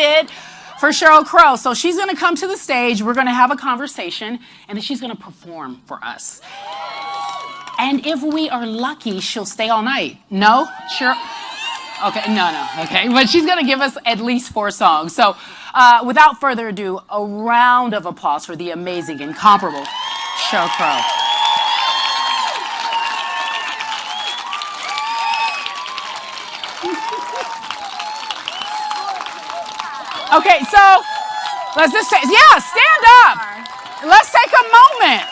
excited for Sheryl Crow. So she's going to come to the stage. We're going to have a conversation, and then she's going to perform for us. And if we are lucky, she'll stay all night. No? Sure. Okay, no. Okay, but she's going to give us at least 4 songs. So without further ado, a round of applause for the amazing, incomparable Sheryl Crow. Okay, so let's just say, yeah, stand up. Let's take a moment.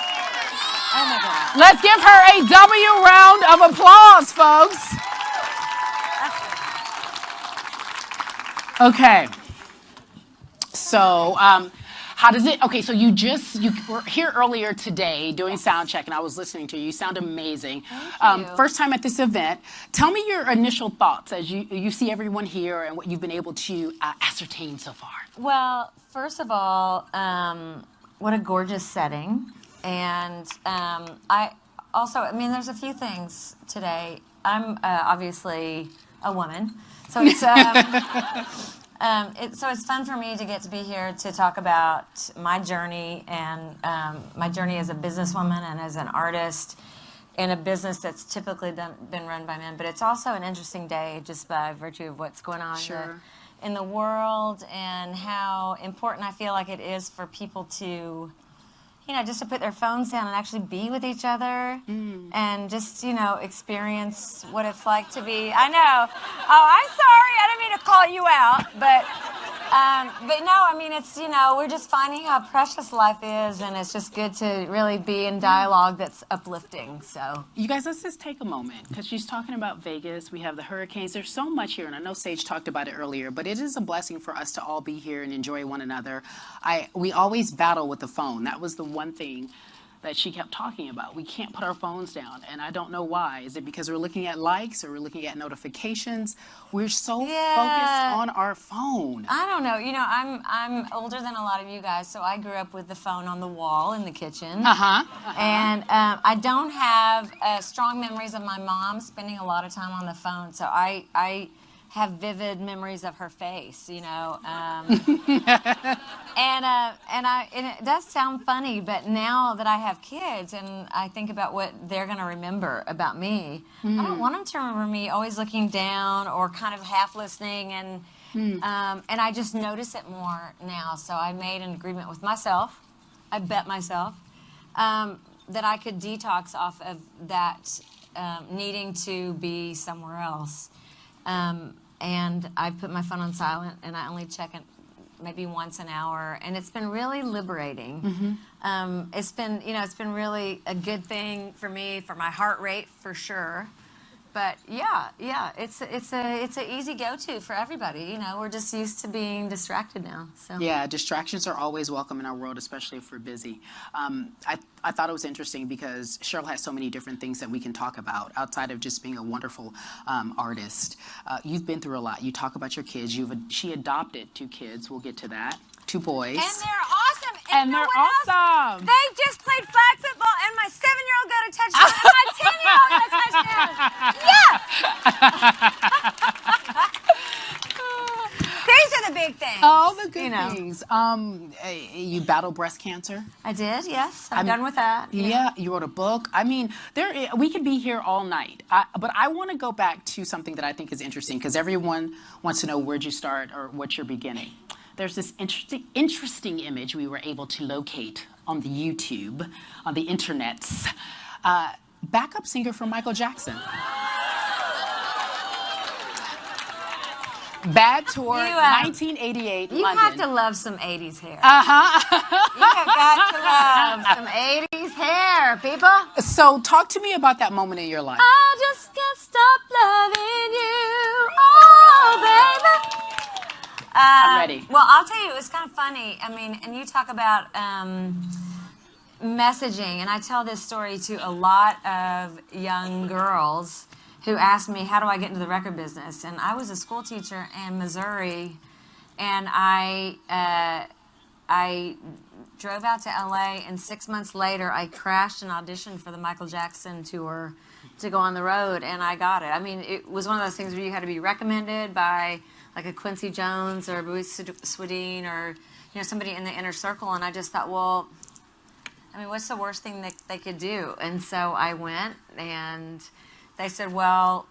Oh my God. Let's give her a W round of applause, folks. Okay. So, how does it, okay, so you were here earlier today doing sound check, and I was listening to you. You sound amazing. Thank you. First time at this event. Tell me your initial thoughts as you see everyone here and what you've been able to ascertain so far. Well, first of all, what a gorgeous setting. And I mean, there's a few things today. I'm obviously a woman, so it's so it's fun for me to get to be here to talk about my journey and my journey as a businesswoman and as an artist in a business that's typically been run by men. But it's also an interesting day just by virtue of what's going on in the world and how important I feel like it is for people to, you know, just to put their phones down and actually be with each other and just, you know, experience what it's like to be. I know. Oh, I'm sorry. I didn't mean to call you out, but no, I mean, it's, you know, we're just finding how precious life is, and it's just good to really be in dialogue that's uplifting. So, you guys, let's just take a moment because she's talking about Vegas. We have the hurricanes. There's so much here, and I know Sage talked about it earlier, but it is a blessing for us to all be here and enjoy one another. We always battle with the phone. That was the one thing that she kept talking about. We can't put our phones down, and I don't know why. Is it because we're looking at likes or we're looking at notifications? We're so focused on our phone. I don't know. You know, I'm older than a lot of you guys, so I grew up with the phone on the wall in the kitchen. And I don't have strong memories of my mom spending a lot of time on the phone, so I have vivid memories of her face, you know. And it does sound funny, but now that I have kids and I think about what they're going to remember about me, I don't want them to remember me always looking down or kind of half listening, and I just notice it more now. So I made an agreement with myself. I bet myself that I could detox off of that needing to be somewhere else. And I put my phone on silent, and I only check it maybe once an hour, and it's been really liberating. It's been, you know, it's been really a good thing for me, for my heart rate, for sure. But yeah, it's a easy go-to for everybody. You know, we're just used to being distracted now. So yeah, distractions are always welcome in our world, especially if we're busy. I thought it was interesting because Sheryl has so many different things that we can talk about outside of just being a wonderful artist. You've been through a lot. You talk about your kids. She adopted 2 kids. We'll get to that. 2 boys. And they're awesome. And they're awesome. They just played flag football, and my 7-year-old got a touchdown, and my 10-year-old got a touchdown. Yes! These are the big things. All the good things. You battled breast cancer. I did, yes. I'm done with that. Yeah, you wrote a book. I mean, we could be here all night. But I want to go back to something that I think is interesting because everyone wants to know where'd you start or what's your beginning. There's this interesting image we were able to locate on the YouTube, on the internets. Backup singer for Michael Jackson. Bad Tour, 1988, you London. have to love some 80s hair. You have got to love some 80s hair, people. So talk to me about that moment in your life. I just can't stop loving you, oh, baby. I'm ready. Well, I'll tell you, it was kind of funny. I mean, and you talk about messaging, and I tell this story to a lot of young girls who asked me, how do I get into the record business? And I was a school teacher in Missouri, and I drove out to LA, and 6 months later, I crashed an audition for the Michael Jackson tour to go on the road, and I got it. I mean, it was one of those things where you had to be recommended by like a Quincy Jones or Bruce Swedien or, somebody in the inner circle. And I just thought, well, I mean, what's the worst thing that they could do? And so I went, and they said, well,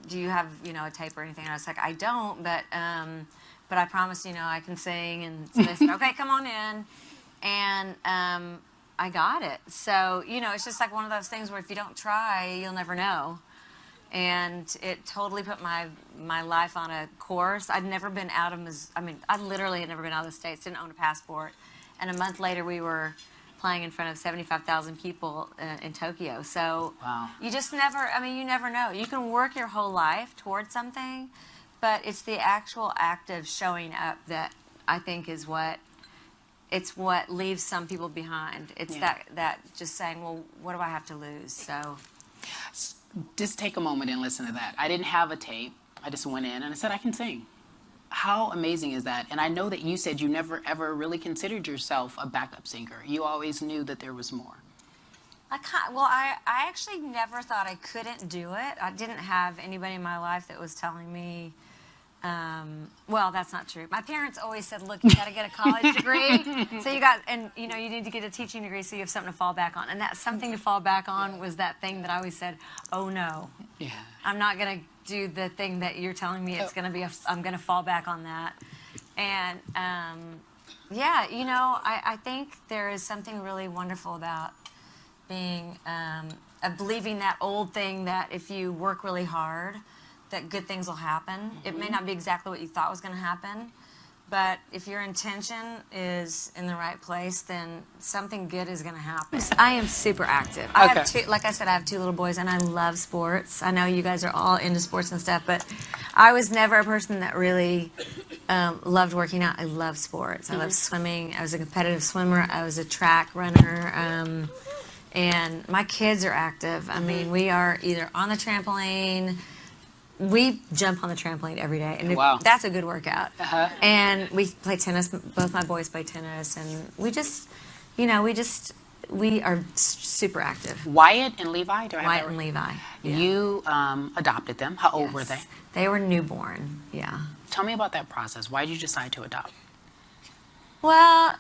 do you have, a tape or anything? And I was like, I don't, but I promise, I can sing. And so they said, okay, come on in. And I got it. So, it's just like one of those things where if you don't try, you'll never know. And it totally put my life on a course. I'd never been out of, I literally had never been out of the States, didn't own a passport. And a month later, we were playing in front of 75,000 people in Tokyo. So wow. You just never, you never know. You can work your whole life towards something, but it's the actual act of showing up that I think is what leaves some people behind. It's that just saying, well, what do I have to lose? So just take a moment and listen to that. I didn't have a tape. I just went in and I said, I can sing. How amazing is that? And I know that you said you never ever really considered yourself a backup singer. You always knew that there was more. I actually never thought I couldn't do it. I didn't have anybody in my life that was telling me, well, that's not true. My parents always said, look, you got to get a college degree. So you need to get a teaching degree so you have something to fall back on. And that something to fall back on was that thing that I always said, oh no, I'm not going to do the thing that you're telling me it's going to be. I'm going to fall back on that. And I think there is something really wonderful about being, believing that old thing that if you work really hard, that good things will happen. Mm-hmm. It may not be exactly what you thought was going to happen, but if your intention is in the right place, then something good is going to happen. I am super active. I have like I said, I have 2 little boys, and I love sports. I know you guys are all into sports and stuff, but I was never a person that really loved working out. I love sports. I love swimming. I was a competitive swimmer. I was a track runner. And my kids are active. I mean, we are either on the trampoline. We jump on the trampoline every day, and that's a good workout. And we play tennis. Both my boys play tennis, and we are super active. Wyatt and Levi? Wyatt and Levi. Yeah. You adopted them. How old were they? They were newborn, yeah. Tell me about that process. Why did you decide to adopt? Well,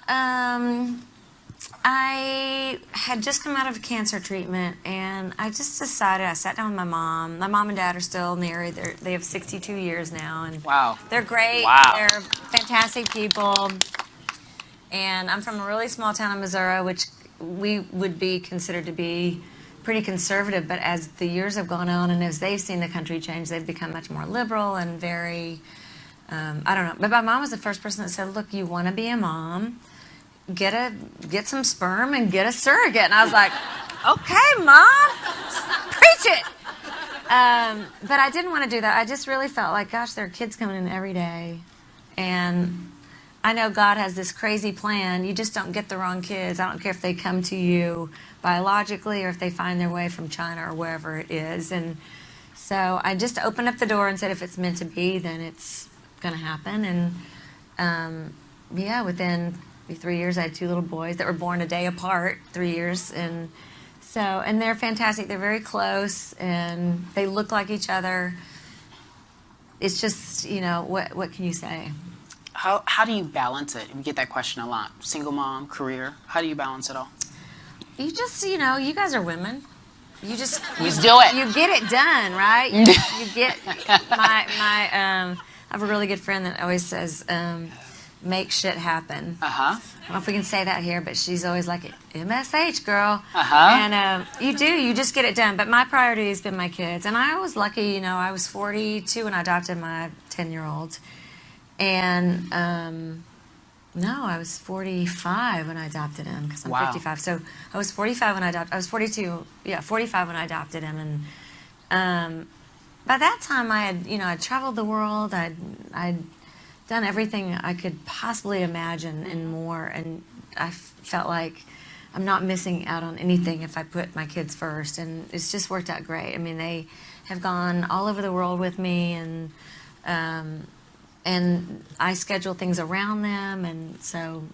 I had just come out of cancer treatment, and I just decided, I sat down with my mom. My mom and dad are still married. They have 62 years now, and they're great. Wow. They're fantastic people. And I'm from a really small town in Missouri, which we would be considered to be pretty conservative, but as the years have gone on and as they've seen the country change, they've become much more liberal and very, I don't know. But my mom was the first person that said, look, you want to be a mom, get some sperm and get a surrogate. And I was like, okay, Mom, preach it. But I didn't want to do that. I just really felt like, gosh, there are kids coming in every day. And I know God has this crazy plan. You just don't get the wrong kids. I don't care if they come to you biologically or if they find their way from China or wherever it is. And so I just opened up the door and said, if it's meant to be, then it's going to happen. And within 3 years, I had 2 little boys that were born a day apart, 3 years. And they're fantastic. They're very close, and they look like each other. It's just, what can you say? How do you balance it? We get that question a lot. Single mom, career. How do you balance it all? You just, you guys are women. You just do it. You get it done, right? You get I have a really good friend that always says, make shit happen. I don't know if we can say that here, but she's always like, MSH, girl. And you just get it done. But my priority has been my kids. And I was lucky, I was 42 when I adopted my 10-year-old. And I was 45 when I adopted him, because I'm 55. So I was 45 when I was 42, 45 when I adopted him. And by that time I had, I'd traveled the world. I'd done everything I could possibly imagine and more. And I felt like I'm not missing out on anything if I put my kids first. And it's just worked out great. I mean, they have gone all over the world with me, and I schedule things around them. And so,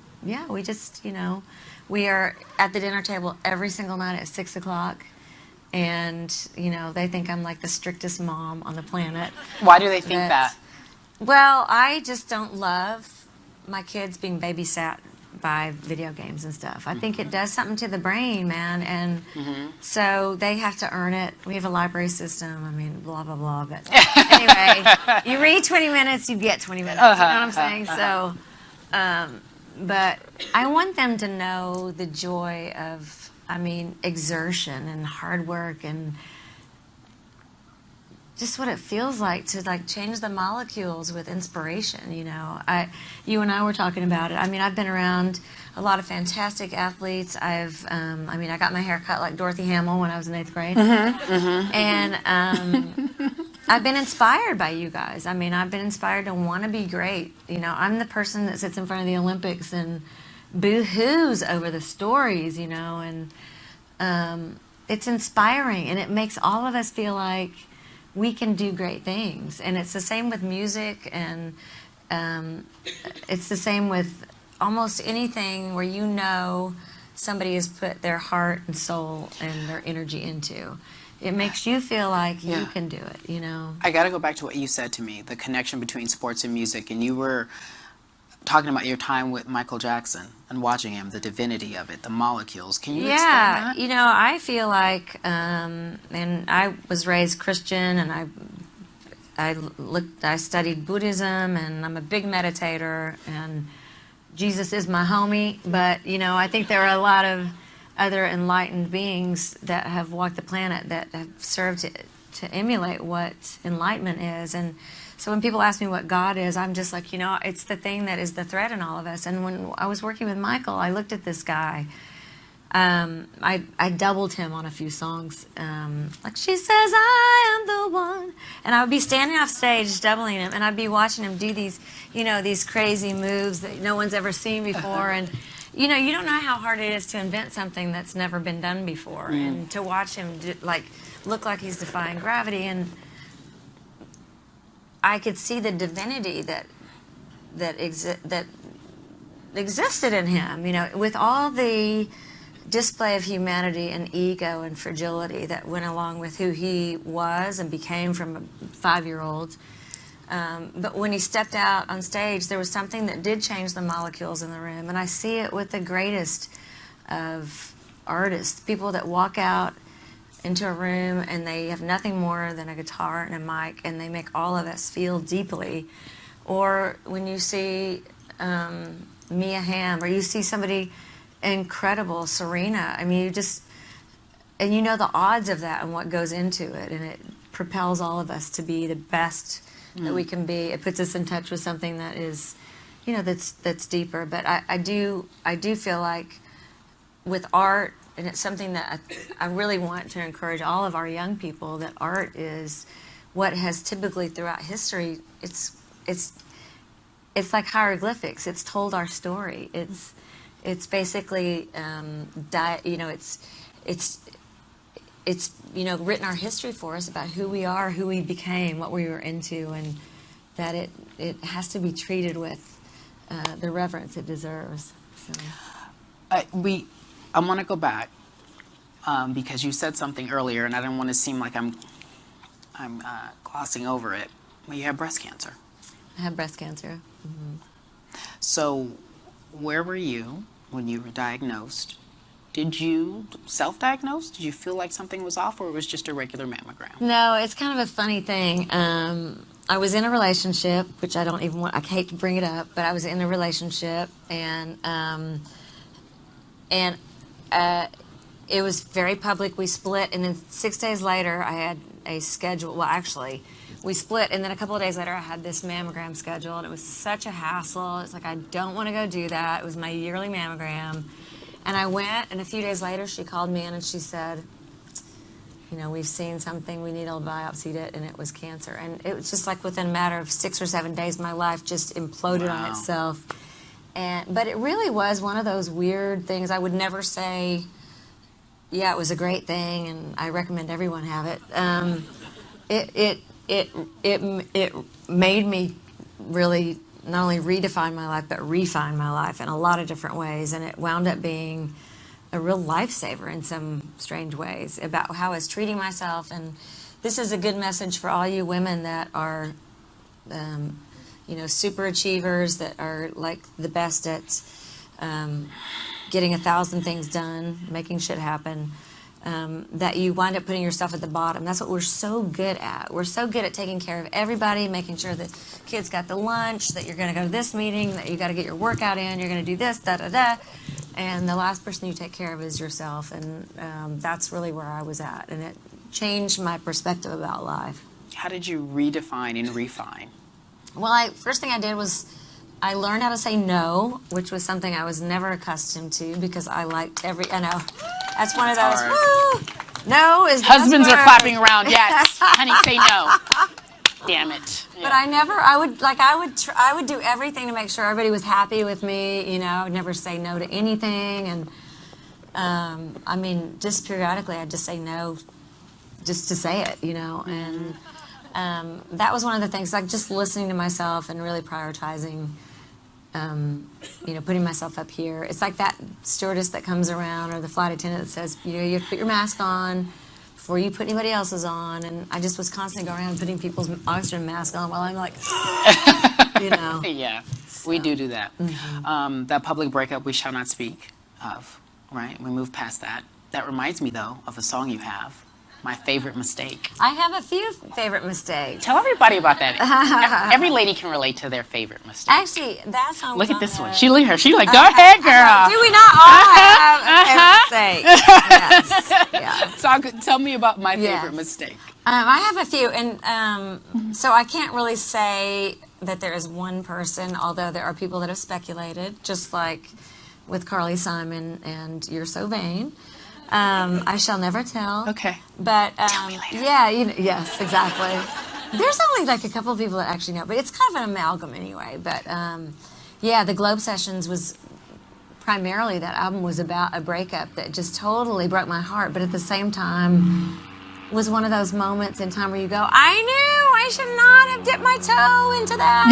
we just, we are at the dinner table every single night at 6 o'clock. And, they think I'm like the strictest mom on the planet. Why do they think that? Well, I just don't love my kids being babysat by video games and stuff. I think it does something to the brain, man, and so they have to earn it. We have a library system. I mean, blah blah blah. But anyway, you read 20 minutes, you get 20 minutes. You know what I'm saying? So, but I want them to know the joy of, I mean, exertion and hard work and just what it feels like to like change the molecules with inspiration. You and I were talking about it. I mean, I've been around a lot of fantastic athletes. I got my hair cut like Dorothy Hamill when I was in 8th grade. And I've been inspired by you guys. I mean, I've been inspired to want to be great. I'm the person that sits in front of the Olympics and boo-hoos over the stories, and it's inspiring, and it makes all of us feel like we can do great things. And it's the same with music, and it's the same with almost anything where somebody has put their heart and soul and their energy into. It makes you feel like you can do it, I got to go back to what you said to me, the connection between sports and music, and you were talking about your time with Michael Jackson and watching him, the divinity of it, the molecules. Can you explain that? I feel like, and I was raised Christian, and I studied Buddhism, and I'm a big meditator, and Jesus is my homie. But I think there are a lot of other enlightened beings that have walked the planet that have served to emulate what enlightenment is. And so when people ask me what God is, I'm just like, it's the thing that is the thread in all of us. And when I was working with Michael, I looked at this guy. I doubled him on a few songs. Like, she says, I am the one. And I would be standing off stage doubling him, and I'd be watching him do these, these crazy moves that no one's ever seen before. And, you don't know how hard it is to invent something that's never been done before. And to watch him, look like he's defying gravity. And I could see the divinity that existed in him, with all the display of humanity and ego and fragility that went along with who he was and became from a 5-year-old. But when he stepped out on stage, there was something that did change the molecules in the room. And I see it with the greatest of artists, people that walk out into a room and they have nothing more than a guitar and a mic, and they make all of us feel deeply. Or when you see Mia Hamm, or you see somebody incredible, Serena, I mean, and the odds of that and what goes into it, and it propels all of us to be the best that we can be. It puts us in touch with something that is, that's deeper. But I do feel like with art, and it's something that I really want to encourage all of our young people, that art is what has typically throughout history, it's like hieroglyphics. It's told our story. It's basically it's written our history for us about who we are, who we became, what we were into, and that it has to be treated with the reverence it deserves. So. I want to go back because you said something earlier, and I don't want to seem like I'm glossing over it. Well, you have breast cancer. I have breast cancer. Mm-hmm. So, where were you when you were diagnosed? Did you self-diagnose? Did you feel like something was off, or it was just a regular mammogram? No, it's kind of a funny thing. I was in a relationship, which I hate to bring it up, but I was in a relationship, and it was very public. We split, and then 6 days later, I had a schedule. Well, actually, we split, and then a couple of days later, I had this mammogram schedule, and it was such a hassle. It's like, I don't want to go do that. It was my yearly mammogram. And I went, and a few days later, she called me in, and she said, we've seen something. We need to biopsy it, and it was cancer. And it was just like within a matter of 6 or 7 days, my life just imploded on itself. But it really was one of those weird things. I would never say, yeah, it was a great thing, and I recommend everyone have it. It made me really not only redefine my life, but refine my life in a lot of different ways. And it wound up being a real lifesaver in some strange ways about how I was treating myself. And this is a good message for all you women that are super achievers that are like the best at getting 1,000 things done, making shit happen, that you wind up putting yourself at the bottom. That's what we're so good at. We're so good at taking care of everybody, making sure that kids got the lunch, that you're going to go to this meeting, that you got to get your workout in, you're going to do this, da-da-da. And the last person you take care of is yourself. And that's really where I was at. And it changed my perspective about life. How did you redefine and refine? Well, first thing I did was I learned how to say no, which was something I was never accustomed to because I liked I know. That's one of those, woo! No is the Husbands best are word. clapping around. Yes, honey, say no. Damn it. Yeah. But I would do everything to make sure everybody was happy with me. I would never say no to anything. And I mean, just periodically I'd just say no just to say it, And that was one of the things, like just listening to myself and really prioritizing, putting myself up here. It's like that stewardess that comes around or the flight attendant that says, you have to put your mask on before you put anybody else's on. And I just was constantly going around putting people's oxygen masks on while I'm like, Yeah, so. We do that. Mm-hmm. That public breakup we shall not speak of, right? We move past that. That reminds me, though, of a song you have. My favorite mistake. I have a few favorite mistakes. Tell everybody about that. Every lady can relate to their favorite mistake. Actually, that song. Look at this one. She's like, go ahead, girl. Do we not all have a favorite mistake? Yes. Yeah. Tell me about my favorite mistake. I have a few, and so I can't really say that there is one person, although there are people that have speculated, just like with Carly Simon and You're So Vain. I shall never tell. Okay. But tell me later. Yeah, yes, exactly. There's only like a couple of people that actually know, but it's kind of an amalgam anyway. But the Globe Sessions was primarily, that album was about a breakup that just totally broke my heart. But at the same time, was one of those moments in time where you go, I knew I should not have dipped my toe into that.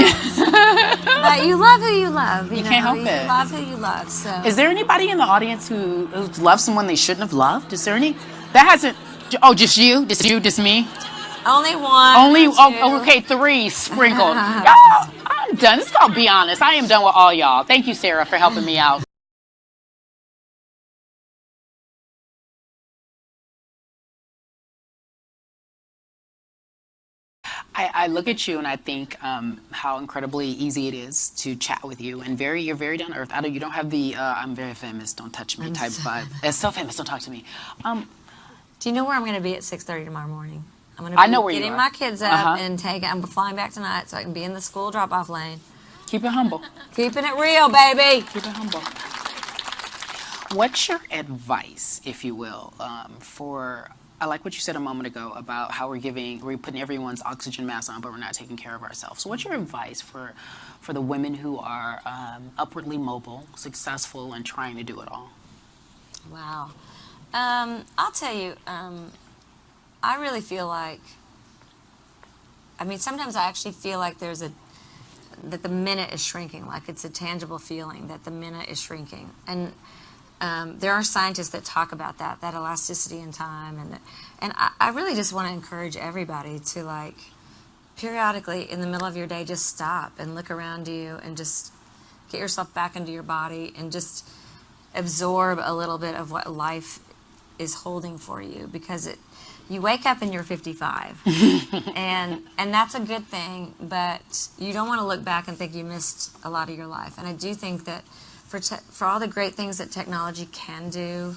But you love who you love. You can't help it. You love who you love. So, is there anybody in the audience who loves someone they shouldn't have loved? Is there any? That hasn't. Oh, just you? Just me? Only one. Only. Okay, 3 sprinkled. Y'all, I'm done. It's called Be Honest. I am done with all y'all. Thank you, Sarah, for helping me out. I look at you and I think how incredibly easy it is to chat with you, and you're very down to earth. You don't have the I'm very famous, don't touch me type vibe. It's so famous, don't talk to me. Do you know where I'm going to be at 6:30 tomorrow morning? I'm going I know to where be you getting are. my kids up and I'm flying back tonight so I can be in the school drop-off lane. Keep it humble. Keeping it real, baby. Keep it humble. What's your advice, if you will, for? I like what you said a moment ago about how we're putting everyone's oxygen mask on, but we're not taking care of ourselves. So what's your advice for the women who are upwardly mobile, successful, and trying to do it all? Wow. I'll tell you, I really feel like, sometimes I actually feel like that the minute is shrinking, like it's a tangible feeling that the minute is shrinking. And there are scientists that talk about that elasticity in time, and I really just want to encourage everybody to, like, periodically in the middle of your day, just stop and look around you and just get yourself back into your body and just absorb a little bit of what life is holding for you, because you wake up and you're 55 and that's a good thing, but you don't want to look back and think you missed a lot of your life. And I do think that for all the great things that technology can do,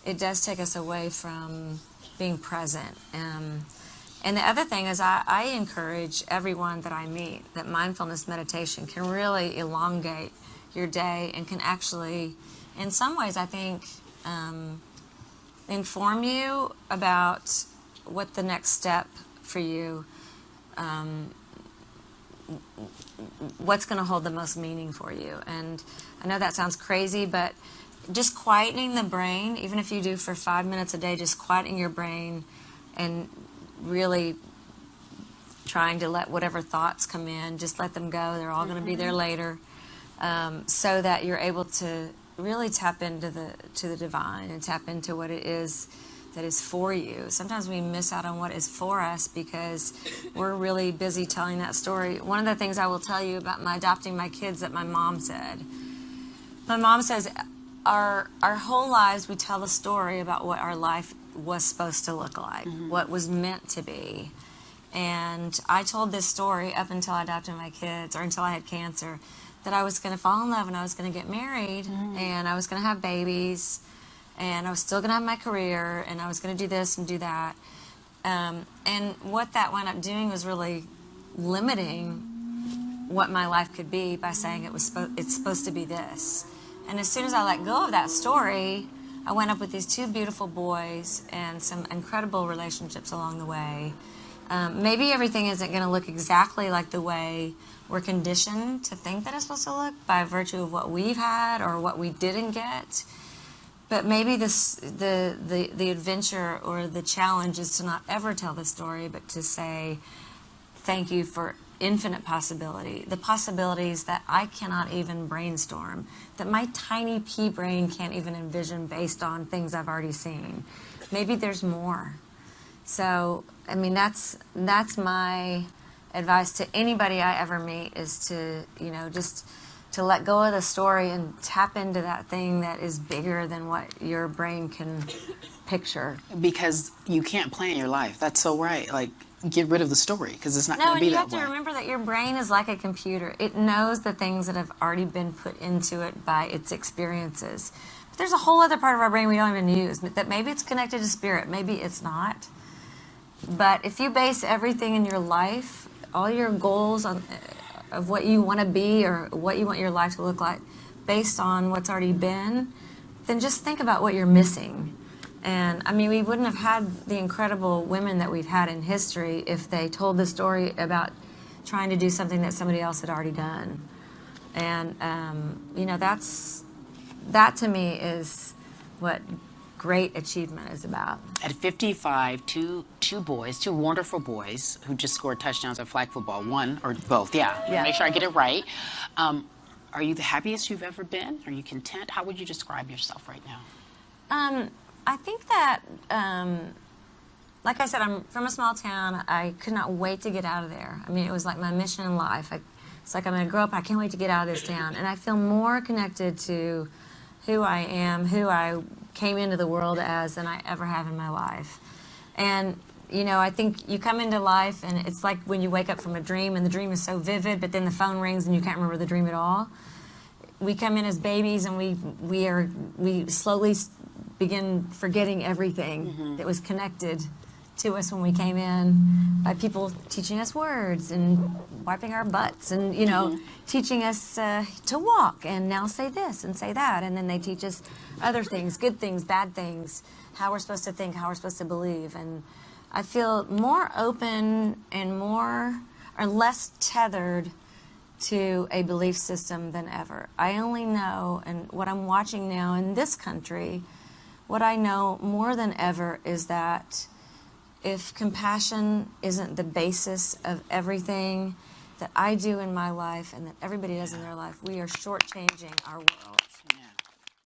it does take us away from being present. And the other thing is I encourage everyone that I meet that mindfulness meditation can really elongate your day and can actually, in some ways, I think, inform you about what the next step for you, what's going to hold the most meaning for you. And I know that sounds crazy, but just quietening the brain, even if you do for 5 minutes a day, just quietening your brain and really trying to let whatever thoughts come in, just let them go. They're all going to be there later, so that you're able to really tap into the divine and tap into what it is that is for you. Sometimes we miss out on what is for us because we're really busy telling that story. One of the things I will tell you about my adopting my kids that my mom said. My mom says our whole lives we tell the story about what our life was supposed to look like, what was meant to be. And I told this story up until I adopted my kids, or until I had cancer, that I was going to fall in love and I was going to get married and I was going to have babies and I was still going to have my career and I was going to do this and do that. And what that wound up doing was really limiting what my life could be by saying it's supposed to be this. And as soon as I let go of that story, I went up with these two beautiful boys and some incredible relationships along the way. Maybe everything isn't going to look exactly like the way we're conditioned to think that it's supposed to look by virtue of what we've had or what we didn't get. But maybe the adventure or the challenge is to not ever tell the story, but to say, thank you for infinite possibility, the possibilities that I cannot even brainstorm, that my tiny pea brain can't even envision based on things I've already seen. Maybe there's more. So, I mean, that's my advice to anybody I ever meet, is to, just to let go of the story and tap into that thing that is bigger than what your brain can picture. Because you can't plan your life. That's so right. Like, get rid of the story, because it's not going to be that way. No, and you have to remember that your brain is like a computer. It knows the things that have already been put into it by its experiences. But there's a whole other part of our brain we don't even use, that maybe it's connected to spirit, maybe it's not. But if you base everything in your life, all your goals of what you want to be or what you want your life to look like, based on what's already been, then just think about what you're missing. And I mean, we wouldn't have had the incredible women that we've had in history if they told the story about trying to do something that somebody else had already done. And, that to me is what great achievement is about. At 55, two wonderful boys who just scored touchdowns at flag football, one or both, make sure I get it right. Are you the happiest you've ever been? Are you content? How would you describe yourself right now? I think that, like I said, I'm from a small town. I could not wait to get out of there. I mean, it was like my mission in life. It's like I'm going to grow up and I can't wait to get out of this town. And I feel more connected to who I am, who I came into the world as, than I ever have in my life. And, I think you come into life and it's like when you wake up from a dream and the dream is so vivid, but then the phone rings and you can't remember the dream at all. We come in as babies and we slowly begin forgetting everything that was connected to us when we came in, by people teaching us words and wiping our butts and, teaching us to walk and now say this and say that. And then they teach us other things, good things, bad things, how we're supposed to think, how we're supposed to believe. And I feel more open and less tethered to a belief system than ever. I only know, and what I'm watching now in this country, what I know more than ever is that if compassion isn't the basis of everything that I do in my life and that everybody does in their life, we are shortchanging our world.